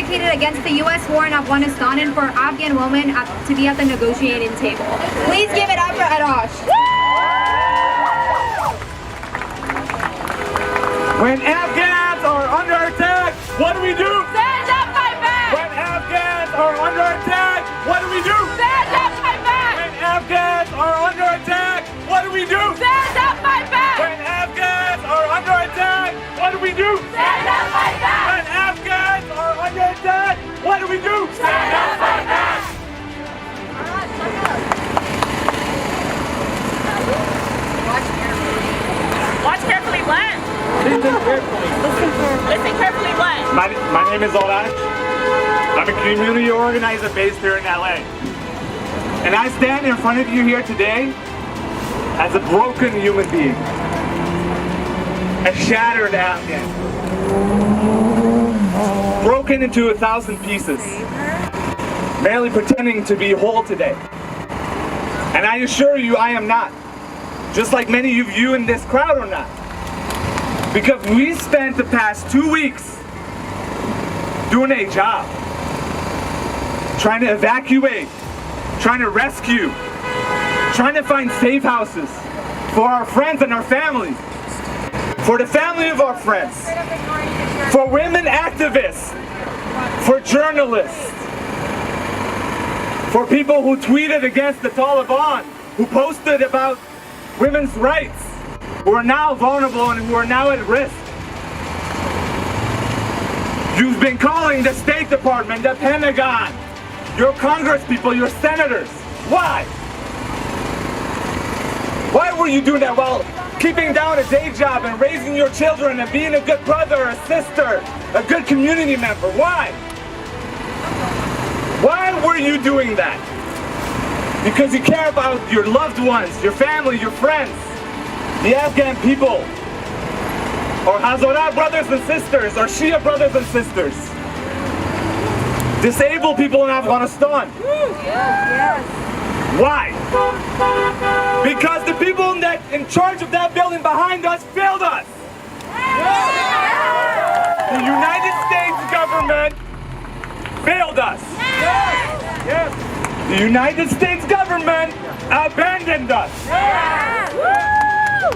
advocated against the U.S. war in Afghanistan and for Afghan women to be at the negotiating table. Please give it up for Adosh. When Afghans are under attack, what do we do? Stand up, fight back! When Afghans are under attack, what do we do? Stand up, fight back! When Afghans are under attack, what do we do? Stand up, fight back! When Afghans are under attack, what do we do? Stand up, fight back! When Afghans are under attack, what do we do? Stand up, fight back! Watch carefully what? Listen carefully. Listen carefully what? My name is Olash. I'm a community organizer based here in LA. And I stand in front of you here today as a broken human being. A shattered Afghan. Broken into 1,000 pieces. Merely pretending to be whole today. And I assure you I am not. Just like many of you in this crowd are not. Because we spent the past 2 weeks doing a job. Trying to evacuate, trying to rescue, trying to find safe houses for our friends and our families, for the family of our friends, for women activists, for journalists, for people who tweeted against the Taliban, who posted about women's rights, who are now vulnerable and who are now at risk. You've been calling the State Department, the Pentagon, your Congress people, your senators. Why? Why were you doing that while keeping down a day job and raising your children and being a good brother, a sister, a good community member? Why? Why were you doing that? Because you care about your loved ones, your family, your friends, the Afghan people, or Hazara brothers and sisters, or Shia brothers and sisters. Disabled people in Afghanistan. Why? Because the people in charge of that building behind us failed us. The United States government failed us. The United States government abandoned us.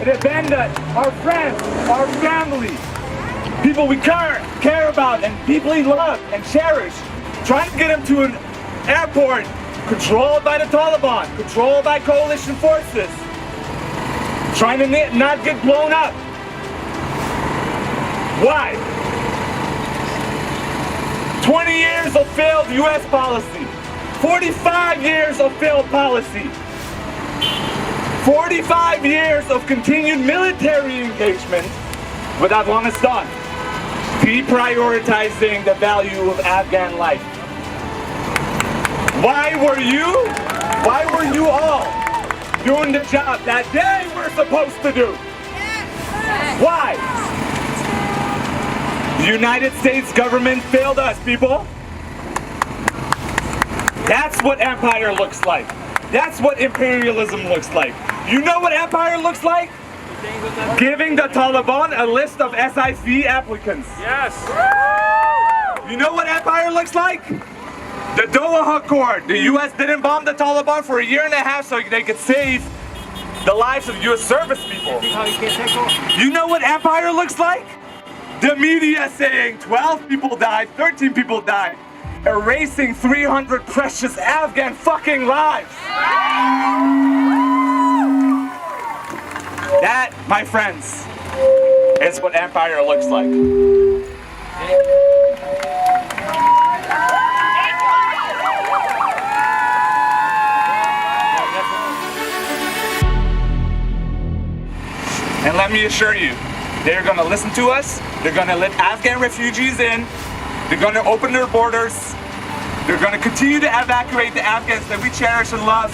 It abandoned our friends, our family, people we care about and deeply love and cherish. Trying to get them to an airport controlled by the Taliban, controlled by coalition forces. Trying to not get blown up. Why? 20 years of failed US policy. 45 years of failed policy. 45 years of continued military engagement with Afghanistan, deprioritizing the value of Afghan life. Why were you all doing the job that they were supposed to do? Why? The United States government failed us, people. That's what empire looks like. That's what imperialism looks like. You know what empire looks like? Giving the Taliban a list of SIV applicants. Yes. You know what empire looks like? The Doha Accord. The US didn't bomb the Taliban for 1.5 years so they could save the lives of US service people. You know what empire looks like? The media saying 12 people died, 13 people died, erasing 300 precious Afghan fucking lives. That, my friends, is what empire looks like. And let me assure you, they're gonna listen to us, they're gonna let Afghan refugees in, they're gonna open their borders, they're gonna continue to evacuate the Afghans that we cherish and love,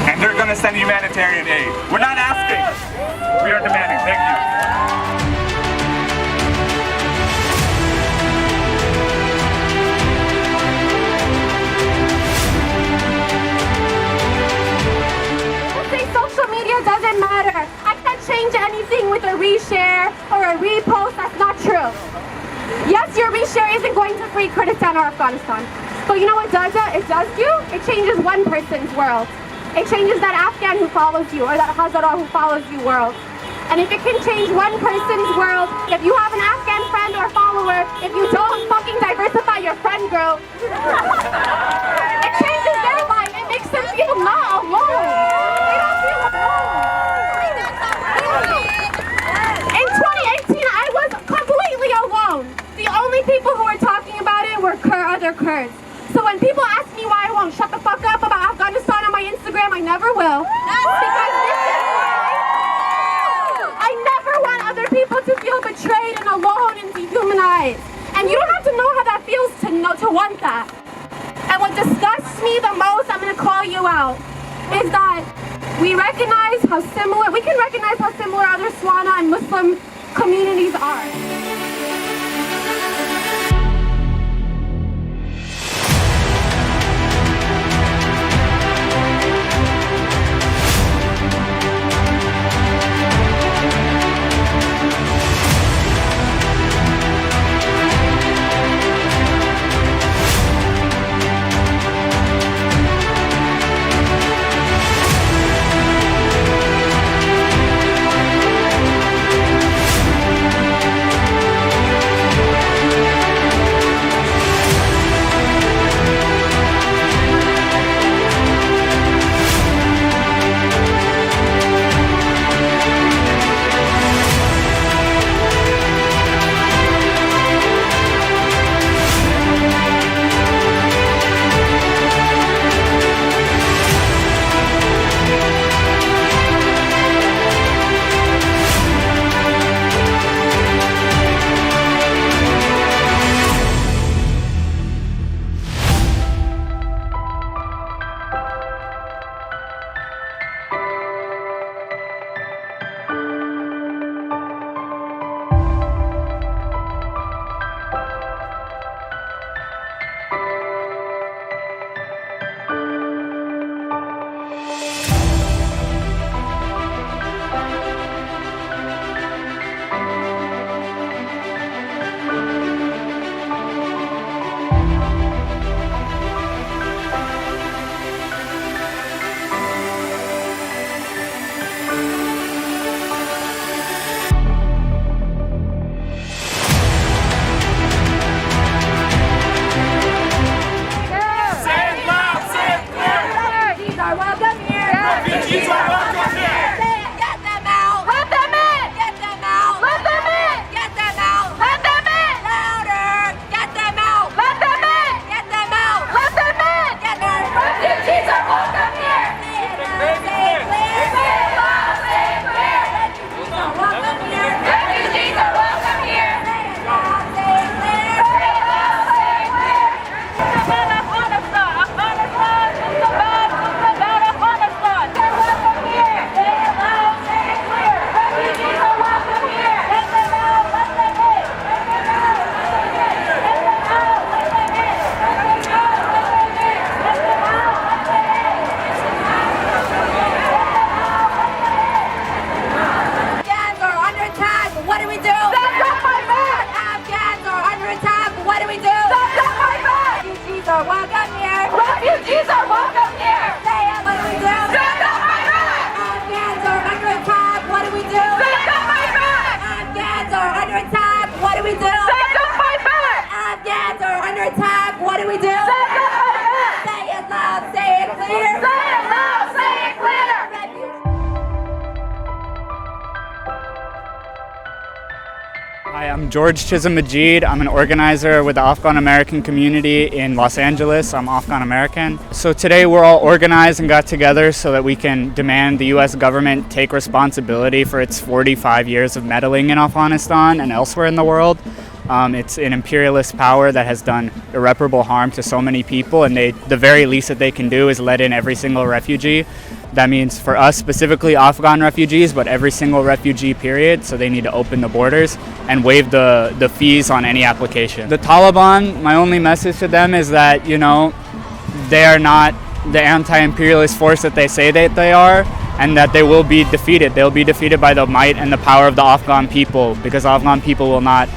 and they're gonna send humanitarian aid. We're not asking, we are demanding. Thank you. Say social media doesn't matter. I can't change anything with a reshare or a repost. That's not true. Yes, your reshare isn't going to free Kurdistan or Afghanistan. But you know what it does do? It changes one person's world. It changes that Afghan who follows you or that Hazara who follows you world. And if it can change one person's world, if you have an Afghan friend or follower, if you don't fucking diversify your friend group, it changes their life. It makes them feel not alone. They don't feel alone. In 2018, I was completely alone. The only people who were talking about it were other Kurds. So when people ask me why I won't shut the fuck up about Afghanistan on my Instagram, I never will. Because this is I never want other people to feel betrayed and alone and dehumanized. And you don't have to know how that feels to want that. And what disgusts me the most, I'm gonna call you out, is that we can recognize how similar other Swana and Muslim communities are. Hi, I'm George Chisholm-Majid. I'm an organizer with the Afghan American community in Los Angeles. I'm Afghan American. So today we're all organized and got together so that we can demand the U.S. government take responsibility for its 45 years of meddling in Afghanistan and elsewhere in the world. It's an imperialist power that has done irreparable harm to so many people, and the very least that they can do is let in every single refugee. That means for us specifically Afghan refugees, but every single refugee period, so they need to open the borders and waive the fees on any application. The Taliban, my only message to them is that, you know, they are not the anti-imperialist force that they say that they are, and that they will be defeated. They'll be defeated by the might and the power of the Afghan people, because Afghan people will not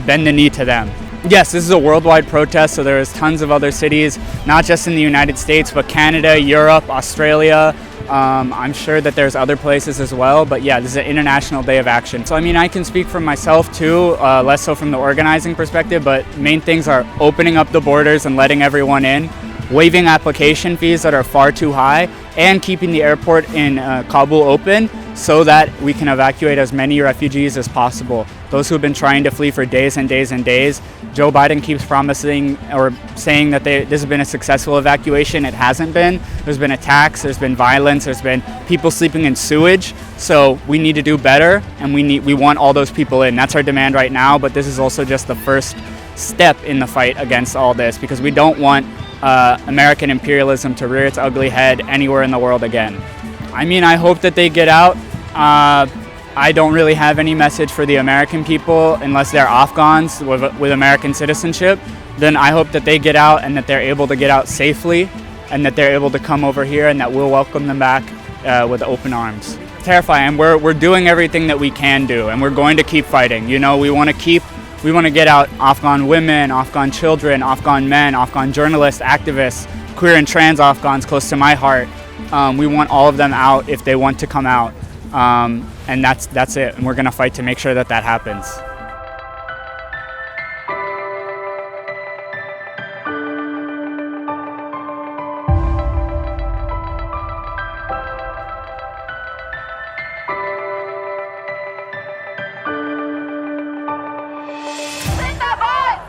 bend the knee to them. Yes, this is a worldwide protest, so there's tons of other cities, not just in the United States, but Canada, Europe, Australia. I'm sure that there's other places as well, but yeah, this is an International Day of Action. So I mean, I can speak for myself too, less so from the organizing perspective, but main things are opening up the borders and letting everyone in, waiving application fees that are far too high, and keeping the airport in Kabul open so that we can evacuate as many refugees as possible. Those who have been trying to flee for days and days and days. Joe Biden keeps promising or saying that this has been a successful evacuation. It hasn't been. There's been attacks, there's been violence, there's been people sleeping in sewage. So we need to do better, and we want all those people in. That's our demand right now, but this is also just the first step in the fight against all this, because we don't want American imperialism to rear its ugly head anywhere in the world again. I mean, I hope that they get out. I don't really have any message for the American people unless they're Afghans with American citizenship. Then I hope that they get out and that they're able to get out safely and that they're able to come over here and that we'll welcome them back with open arms. Terrifying. We're doing everything that we can do, and we're going to keep fighting. You know, we want to get out Afghan women, Afghan children, Afghan men, Afghan journalists, activists, queer and trans Afghans close to my heart. We want all of them out if they want to come out. And that's it. And we're going to fight to make sure that that happens.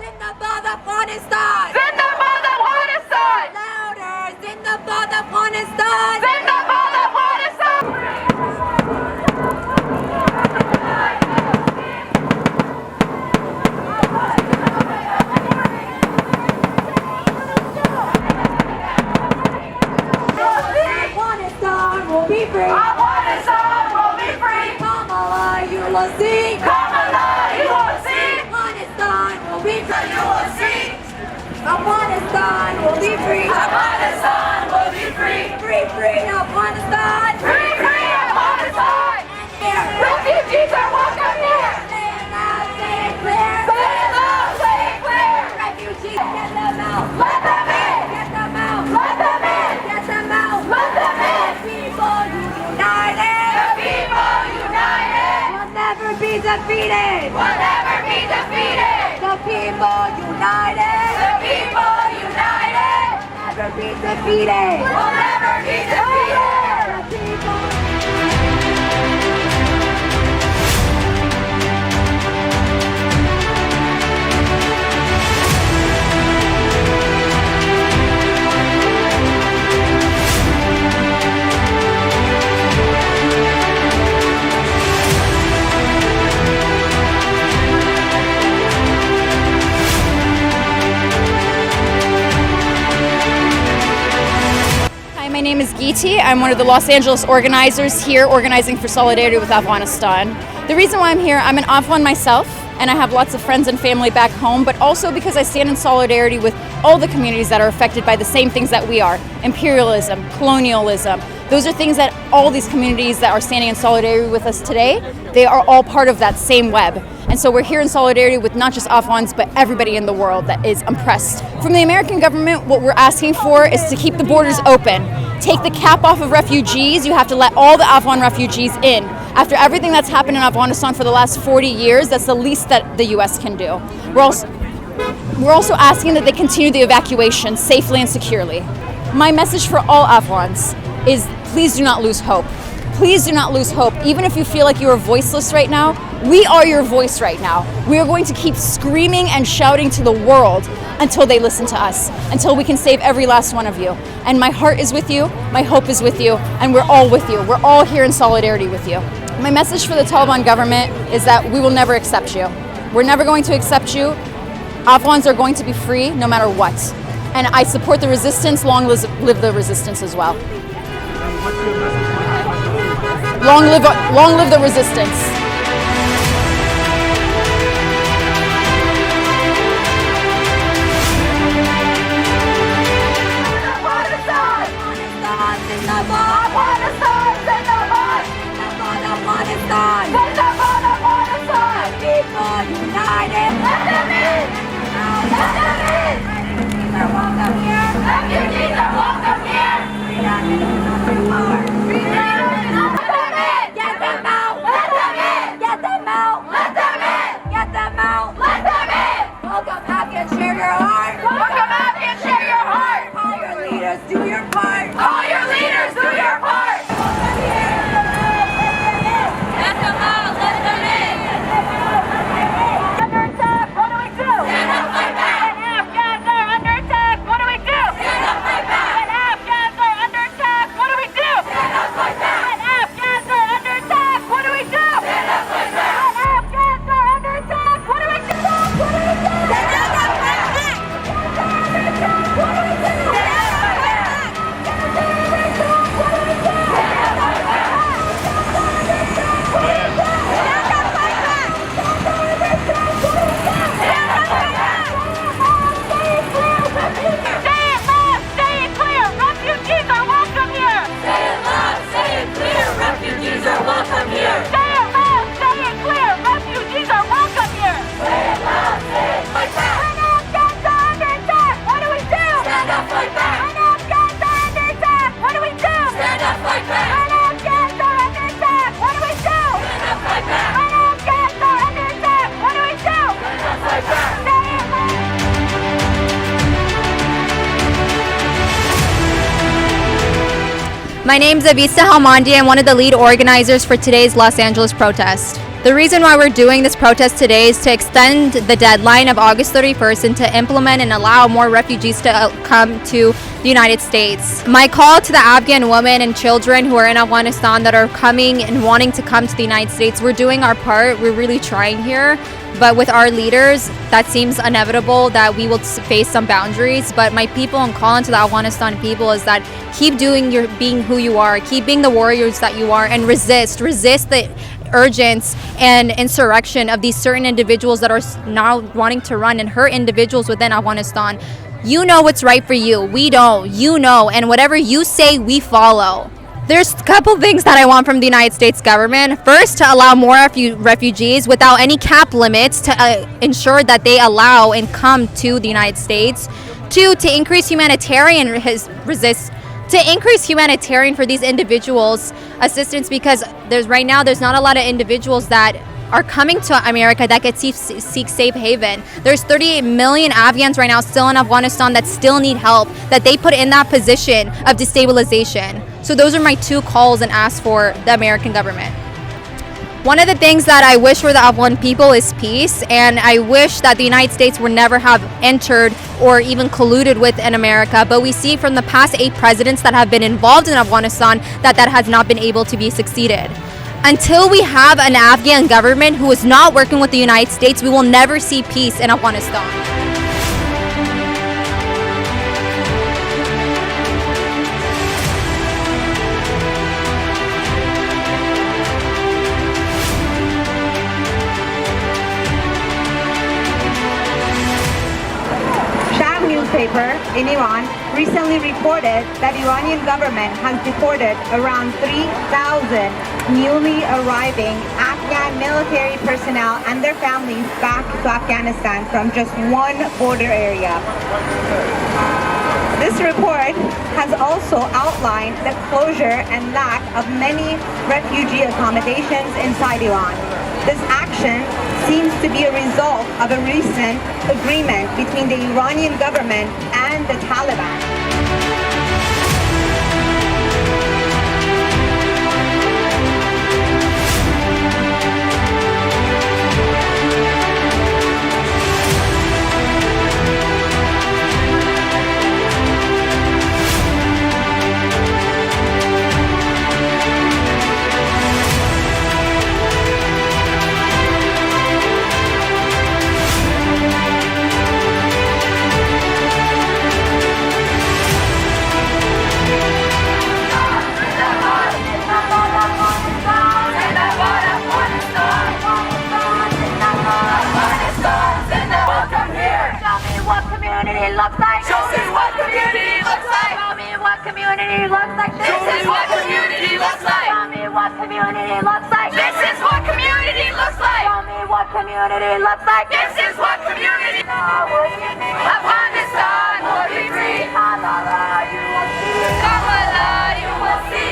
Zindabad Afghanistan! Zindabad Afghanistan! Louder! Zindabad Afghanistan! Zindabad Afghanistan! Afghanistan will be free! Afghanistan will be free! Kamala, you will see! Kamala, you will see! Afghanistan will be free! You will see! Afghanistan will be free! Afghanistan will be free! Free, free Afghanistan! Free, free Afghanistan! Here! Refugees are welcome here! Say it loud, say it clear! Say it loud, say it clear! Refugees, get them out! Let them in! Get them out! Let them in! Get them out! Let them in! People united! The people united! Will never be defeated! Will never be defeated! The people united! The people united! Never be defeated! Will never be defeated! The people. Hi, my name is Geeti. I'm one of the Los Angeles organizers here organizing for solidarity with Afghanistan. The reason why I'm here, I'm an Afghan myself, and I have lots of friends and family back home, but also because I stand in solidarity with all the communities that are affected by the same things that we are. Imperialism, colonialism. Those are things that all these communities that are standing in solidarity with us today, they are all part of that same web. And so we're here in solidarity with not just Afghans, but everybody in the world that is oppressed. From the American government, what we're asking for is to keep the borders open. Take the cap off of refugees. You have to let all the Afghan refugees in. After everything that's happened in Afghanistan for the last 40 years, that's the least that the US can do. We're also asking that they continue the evacuation safely and securely. My message for all Afghans is please do not lose hope. Please do not lose hope. Even if you feel like you are voiceless right now, we are your voice right now. We are going to keep screaming and shouting to the world until they listen to us, until we can save every last one of you. And my heart is with you, my hope is with you, and we're all with you. We're all here in solidarity with you. My message for the Taliban government is that we will never accept you. We're never going to accept you. Afghans are going to be free no matter what. And I support the resistance. Long live the resistance as well. Long live the resistance. Afghanistan! People united! My name's Avisa Halmandi. I'm one of the lead organizers for today's Los Angeles protest. The reason why we're doing this protest today is to extend the deadline of August 31st and to implement and allow more refugees to come to the United States. My call to the Afghan women and children who are in Afghanistan that are coming and wanting to come to the United States, we're doing our part. We're really trying here. But with our leaders, that seems inevitable that we will face some boundaries. But my people and calling to the Afghanistan people is that keep being who you are, keep being the warriors that you are, and resist the urgence and insurrection of these certain individuals that are now wanting to run and hurt individuals within Afghanistan. You know what's right for you. We don't. You know. And whatever you say, we follow. There's a couple things that I want from the United States government. First, to allow more refugees without any cap limits to ensure that they allow and come to the United States. Two, to increase humanitarian for these individuals assistance, because right now there's not a lot of individuals that are coming to America that could seek safe haven. There's 38 million Afghans right now still in Afghanistan that still need help, that they put in that position of destabilization. So those are my two calls and asks for the American government. One of the things that I wish for the Afghan people is peace, and I wish that the United States would never have entered or even colluded with in America, but we see from the past 8 presidents that have been involved in Afghanistan that has not been able to be succeeded. Until we have an Afghan government who is not working with the United States, we will never see peace in Afghanistan. Newspaper in Iran recently reported that Iranian government has deported around 3,000 newly arriving Afghan military personnel and their families back to Afghanistan from just one border area. This report has also outlined the closure and lack of many refugee accommodations inside Iran. This action seems to be a result of a recent agreement between the Iranian government and the Taliban. Looks like. Show me what community looks like. Show me what community looks like. This is what community looks like. Show me what community looks like. This is what community looks like. Show me what community looks like. This is what community. Afghanistan will be free. Kamala, you will see. Kamala, you will see.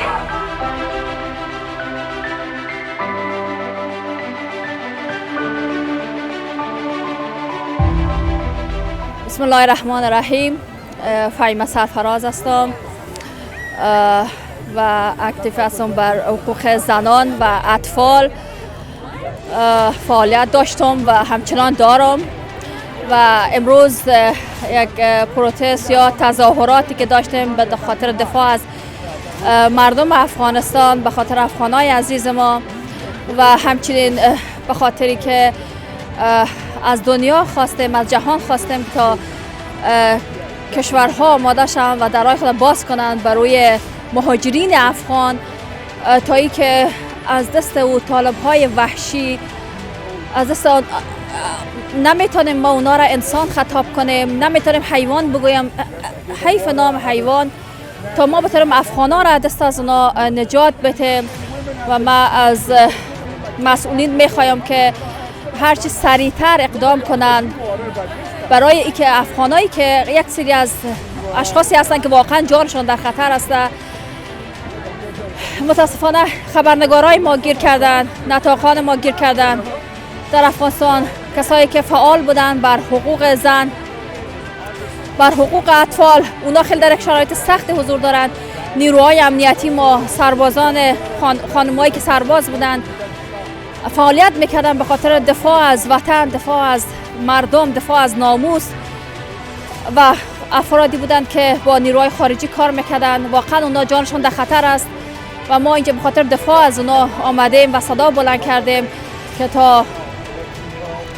بسم الله الرحمن الرحیم. فهیمه سرفراز هستم و اکتیو هستم بر حقوق زنان و اطفال. فعالیت داشتم و همچنان دارم و امروز یک پروتست یا تظاهراتی که داشتیم به خاطر دفاع از مردم افغانستان، به خاطر افغانای عزیز ما و همچنین به خاطری که از دنیا خواستیم، از جهان خواستیم تا کشورها آماده شوند و درهای خود باز کنند برای مهاجرین افغان تا ای که از دست او طالب‌های وحشی، از دست نمیتونیم ما اونا را انسان خطاب کنیم، نمیتونیم حیوان بگویم، حیف نام حیوان، تا ما بتونیم افغانا را دست از اونا نجات بدیم. و ما از مسئولین میخوایم که هرچی سریعتر اقدام کنند برای اینکه افغانایی که یک سری از اشخاصی هستند که واقعا جانشان در خطر است، متاسفانه خبرنگارای ما گیر کردن، نطاقان ما گیر کردن در افغانستان، کسایی که فعال بودن بر حقوق زن، بر حقوق اطفال، اونا خیلی در یک شرایط سخت حضور دارند. نیروهای امنیتی ما، سربازان خانمایی که سرباز بودند فعالیت میکردن به خاطر دفاع از وطن، دفاع از مردم، دفاع از ناموس و افرادی بودند که با نیروهای خارجی کار میکردن. واقعا اونا جانشون در خطر است و ما اینجا به خاطر دفاع از اونا آمدیم و صدا بلند کردیم که تا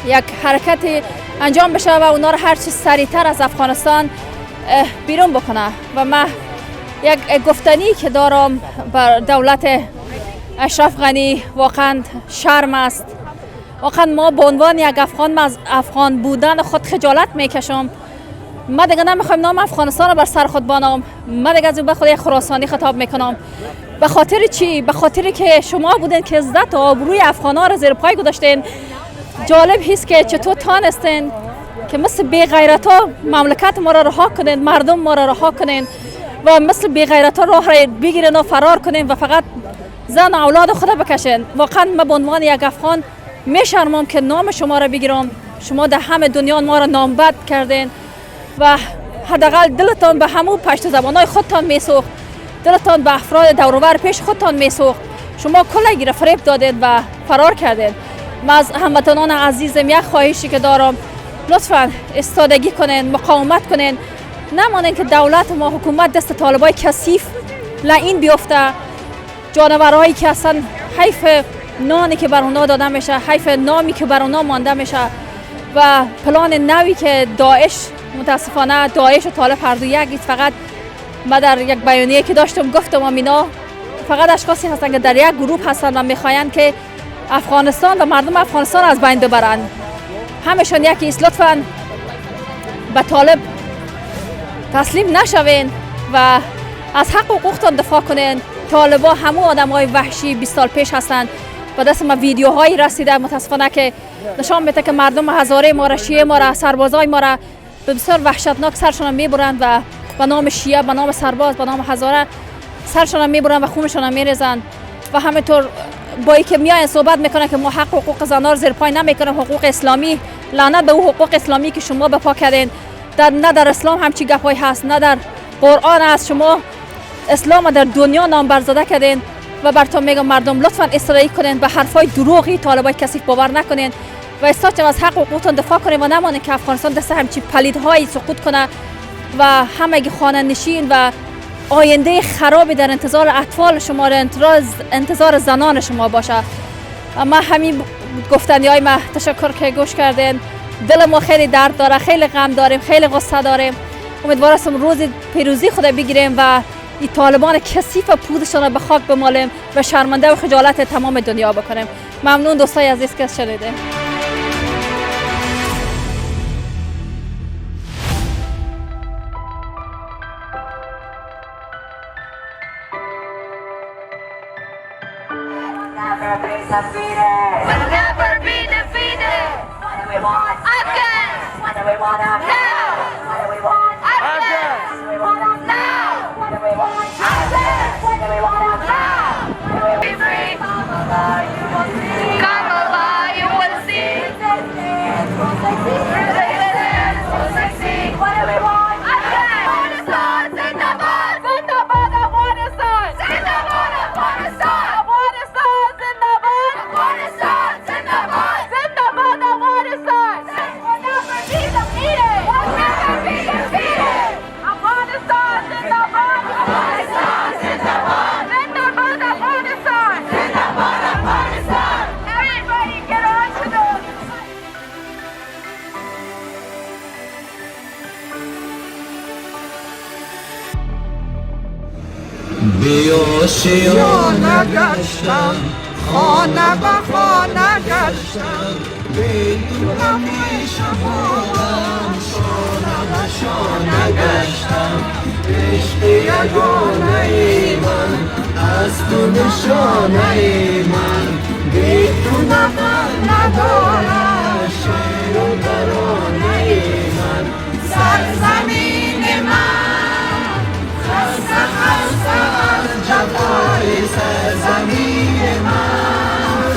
یک حرکتی انجام بشه و اونا رو هر چی سریعتر از افغانستان بیرون بکنه. و من یک گفتنی که دارم بر دولت اشرف غنی، واقعا شرم است. واقعا ما به عنوان یک افغان از افغان بودن خود خجالت میکشم. ما دیگه نمیخوایم نام افغانستان رو بر سر خود بانم. ما دیگه از به خود خراسانی خطاب میکنم. به خاطر چی؟ به خاطر که شما بودین که عزت و آبروی افغانا رو زیر پای گذاشتین. جالب هست که چطور تانستین که مثل بی غیرتا مملکت ما را رها کنین، مردم ما را رها کنین و مثل بی غیرتا راه را بگیرین و فرار کنین و فقط زن و اولاد خود بکشین. واقعا ما به عنوان یک افغان میشرمم که نام شما را بگیرم. شما در همه دنیا ما را نامبد کردین و حداقل دلتان به همو پشت زبانای خودتان میسوخت، دلتان به افراد دور و بر پیش خودتان میسوخت. شما کلگی را فریب دادین و فرار کردین. من از هموطنان عزیزم یک خواهشی که دارم، لطفاً استادگی کنین، مقاومت کنین، نمانین که دولت ما، حکومت دست طالبای کثیف لعین بیفته. جانورایی که اصلا حیف نانی که بر اونا داده میشه، حیف نامی که بر اونا مانده میشه و پلان نوی که داعش، متاسفانه داعش و طالب هر دو یک، فقط من در یک بیانیه که داشتم گفتم اینا فقط اشخاصی هستن که در یک گروه هستن و میخواین که افغانستان و مردم افغانستان از بین ببرن. همشون یکی است. لطفاً به طالب تسلیم نشوین و از حق و حقوقتان دفاع کنین. طالبا همون آدمای وحشی 20 سال پیش هستند. به دست ما ویدیوهایی رسیده متاسفانه که نشان میده که مردم هزاره ما را، شیعه ما را، سربازای ما را به بسیار وحشتناک سرشون میبرند و به نام شیعه، به نام سرباز، به نام هزاره سرشون میبرند و خونشون میریزند. و همینطور با اینکه میاین صحبت میکنه که ما حق و حقوق زنان زیر پای نمیکنیم، حقوق اسلامی، لعنت به او حقوق اسلامی که شما بپا کردین. نه در اسلام همچی گپای هست، نه در قرآن هست. شما اسلام در دنیا نامبر زده کردین و براتون میگم مردم لطفاً استرایی کنین، به حرفای دروغی طالبای کثیف باور نکنین و استاچ از حق و حقوقتون دفاع کنین و نمانین که افغانستان دست همچی پلیدهایی سقوط کنه و همگی خانه نشین و آینده خرابی در انتظار اطفال شما، انتظار زنان شما باشه. اما همین گفتنیای ما تشکر که گوش کردین. دل ما خیلی درد داره، خیلی غم داریم، خیلی غصه داریم. امیدوارم روز پیروزی خود بگیریم و این طالبان کثیف پودشان را به خاک بمالیم و شرمنده و خجالت تمام دنیا بکنیم. ممنون دوستای عزیز که شنیدین. We'll never be defeated. What do we want? Afghans. What do we want now? What do we want? Afghans. What do we want now? What do we want? Afghans. What do we want now? Be free. Come over, you will see. Come over, you will see. Resistance will succeed. What do we want? Afghans. Afghanistan, Zindabad. Zindabad, Afghanistan. Zindabad, Afghanistan. بیاشیانه گشتم، خانه به خانه گشتم، بیدونم شبانم، شانه به شانه گشتم، عشق یگانه ای من، از تو نشانه ای من، بیدونم ندارم، شعر و ترانه ای من، سرزمین من، خسته خسته از جفای سرزمین من.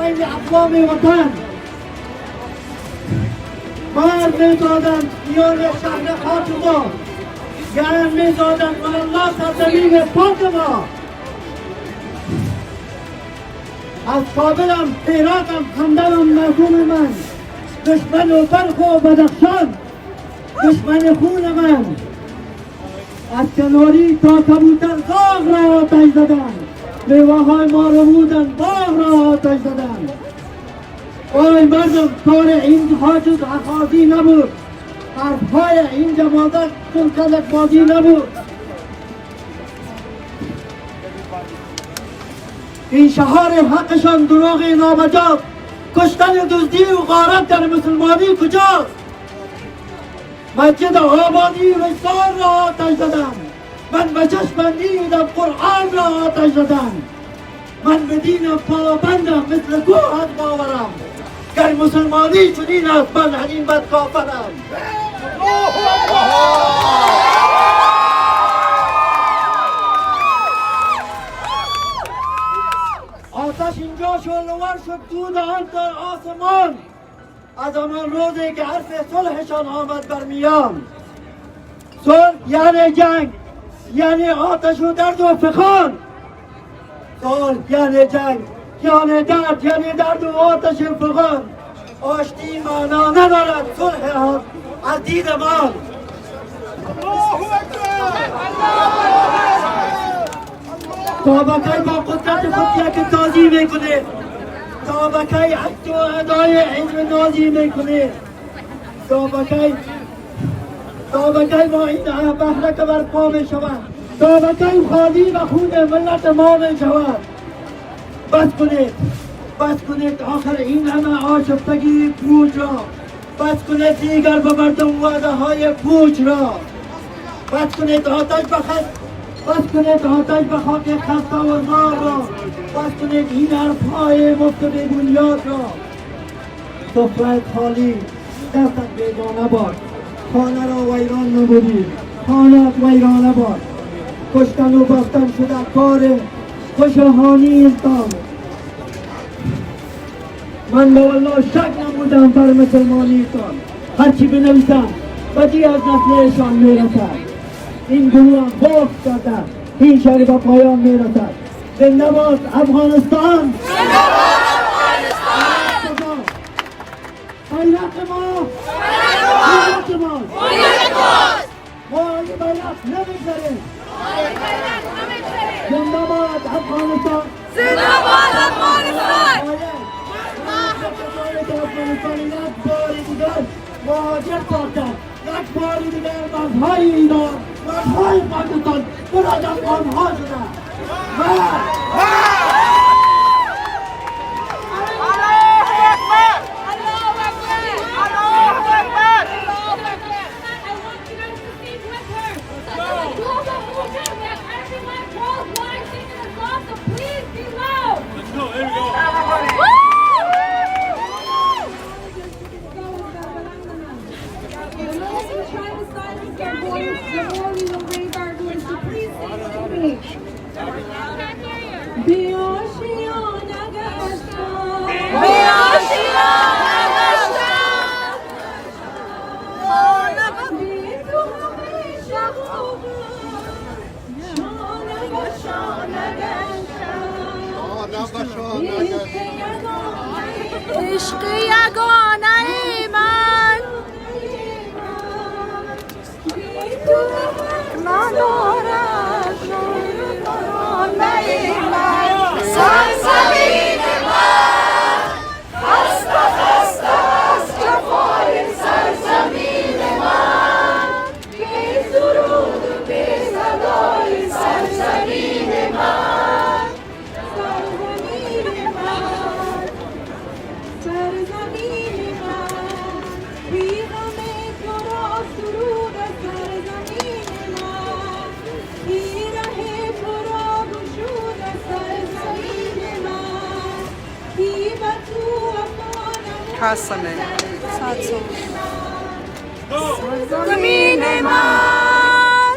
این اقوام وطن بر میدادن میان شهر خاک ما گرم می‌سازد والله سرزمین پاک ما. از کابلم، هراتم، همدمم، محبوب من، دشمن و برخ و بدخشان، دشمن خون من، از کناری تا کبوتر زاغ را آتش زدن، میوه‌های ما رو بودن باغ را آتش زدن. آی مردم، کار این حاجز اخاذی نبود، حرفهای این جماعت کلکلک بازی نبود. این شهار حقشان دروغ نابجاست. کشتن و دزدی و غارت در مسلمانی کجاست؟ مسجد آبادی وسار را آتش زدم، من به چشم دیدم قرآن را آتش زدم، من به دینم پابندم مثل کوه از باورم، گر مسلمانی چنین است من همین بد کافرم. آتش اینجا شعله‌ور شد دود آن در آسمان، از آن روزی که حرف صلحشان آمد بر میان. صلح یعنی جنگ، یعنی آتش و درد و فخان. صلح یعنی جنگ، یعنی درد، یعنی درد و آتش فخان. آشتی معنا ندارد، صلح از دید ما. تا بکی با قدرت خود یک تازی میکنه، تا بکی عکس و ادای حزب نازی میکنه، تا بکی با این بهره که برپا میشود، تا بکی خالی و خون ملت ما میشود. بس کنید، بس کنید آخر این همه آشفتگی پوچ را، بس کنید دیگر به مردم وعده های پوچ را، بس کنید آتش بخست، بس کنید آتش به خاک خسته و زار را، بس کنید این حرفهای مفت بی‌بنیاد را. سفره‌ات خالی، دستت بیگانه باد، خانه را ویران نمودی، خانه‌ات ویرانه باد. کشتن و باختن شده کار خوشهانی انسان. من به والله شک نمودم بر مسلمانیتان، هرچی بنویسم بدی از نسلشان میرسد. این گروه هم بافت کرده، این شهر به پایان میرسد. زنده باد افغانستان! زنده باد افغانستان! بیرق ما! بیرق ما! بیرق ما! ما این بیرق نمیگذاریم! زنده باد افغانستان! زنده باد افغانستان! افغانستان یک باری دیگر مهاجر ساختن، یک باری دیگر مردهای ایران، مردهای پاکستان برای افغانها شدن. عشق یگانه من ندارد سرزمین من خسته خسته از جفای سرزمین من بی سرود و بی صدای سرزمین من سرزمین من بی غم تو را سرود سرزمین من بی ره تو را گشود سرزمین من بی به تو Kasane. سرزمین من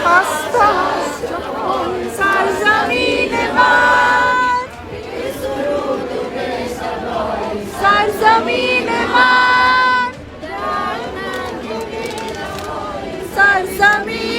خسته از جفای سرزمین من بی سرود و بی صدای سرزمین من سرزمین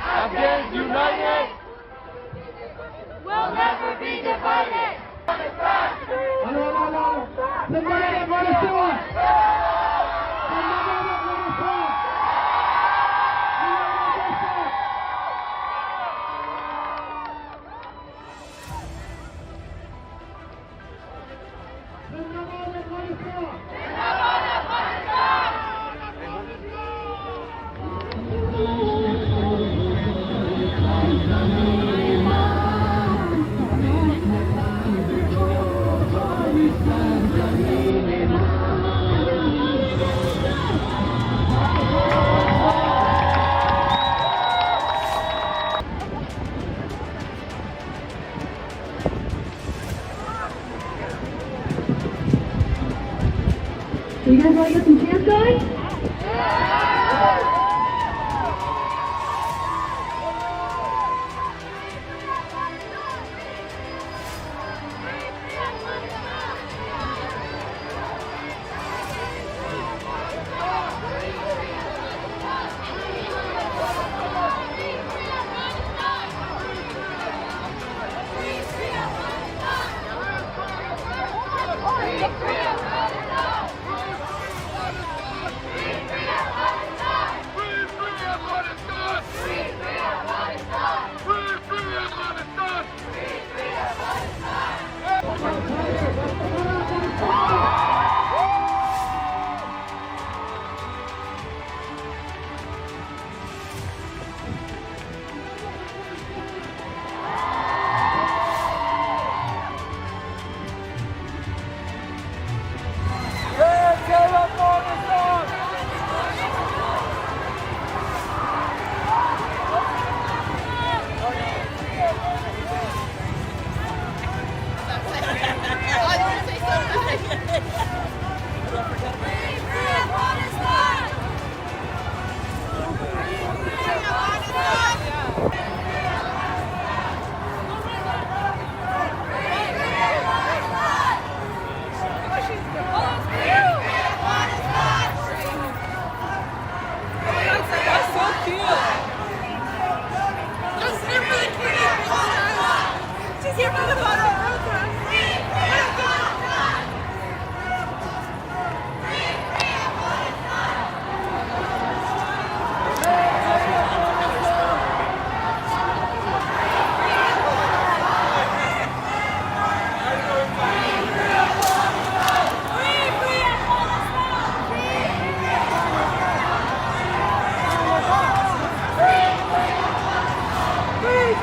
Afghans united will never be divided. So you guys want to get some chants going?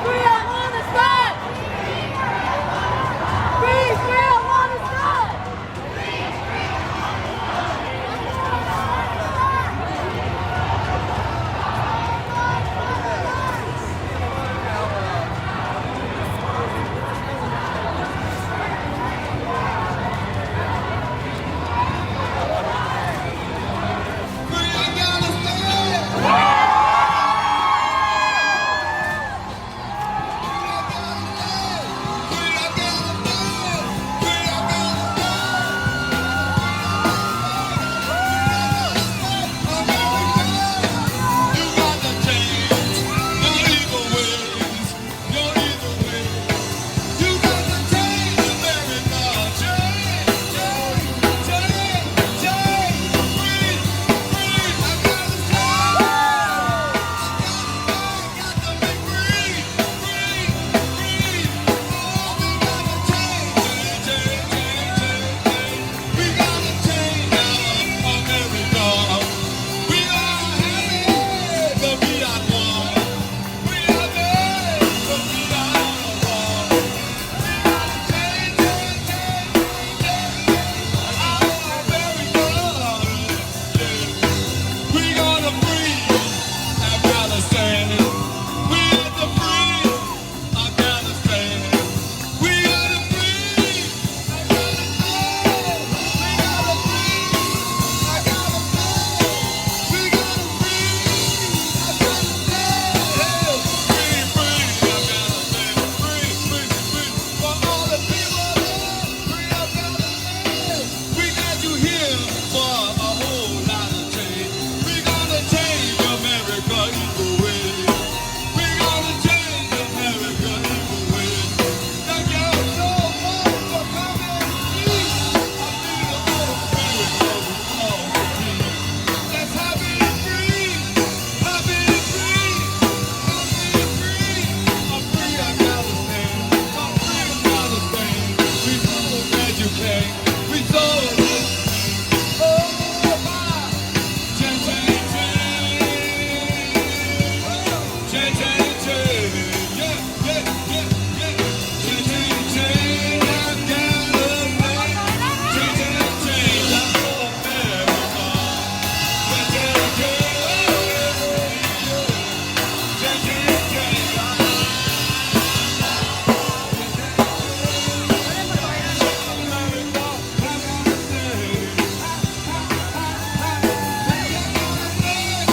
Free